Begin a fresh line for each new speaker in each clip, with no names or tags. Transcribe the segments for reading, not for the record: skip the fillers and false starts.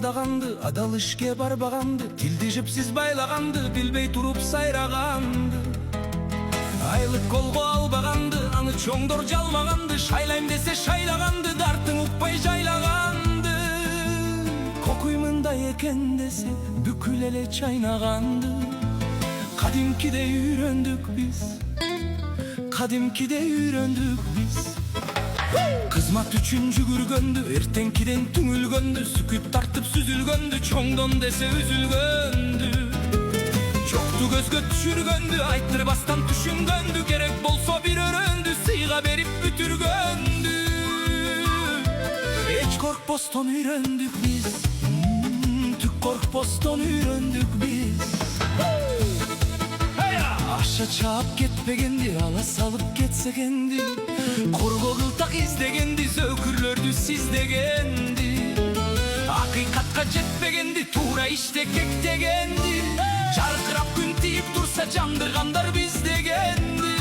алдаганды, адал ишке барбаганды, тилди жипсиз байлаганды, билбей туруп сайраганды. Айлык колго албаганды, аны чоңдор жалмаганды, шайлайм десе шайлаганды, дартың укпай жайлаганды. Кокуй мындай экен десе бүкүл эле чайнаганды. Кадимкиде үйрөндүк биз, кадимкиде үйрөндүк биз. Кызмат үчүн жүгүргөндү, эртеңкиден түңүлгөндү, сүкүт тартып сүзүлгөндү, чоңдон десе үзүлгөндү. Жокту көзгө түшүргөндү, айттырбастан түшүнгөндү, керек болсо бир өрөндү, сыйга берип бүтүргөндү. Эч коркпостон үйрөндүк биз, түк коркпостон үйрөндүк биз. Аша чаап кетпегенди, ала салып кетсегенди, корго кылтак издегенди, зөөкүрлөрдү сиздегенди. Акыйкатка жетпегенди, туура иште кектегенди. Жаркырап күн тийип турса жандыргандар биз дегенди.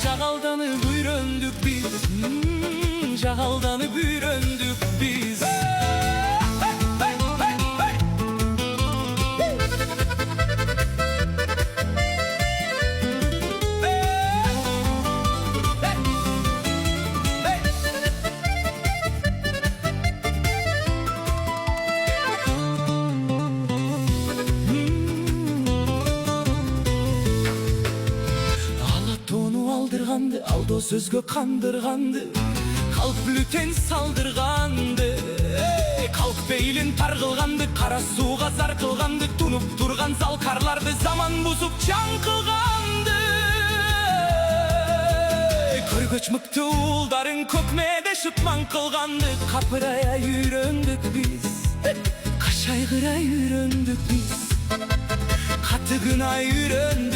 Жагалданып үйрөндүк биз, жагалданып үйрөндүк биз. Алдо сөзгө кандырганды, калк блютен салдырганды. Калк бейлин тар кылганды, кара сууга зар кылганды, тунуп турган залкарларды заман бузуп чаң кылганды. Көргөч мыкты уулдарын көкмеде шытман кылганды. Капырая үйрөндүк биз, кашайгырай үйрөндүк биз, катыгынай үйрөндүк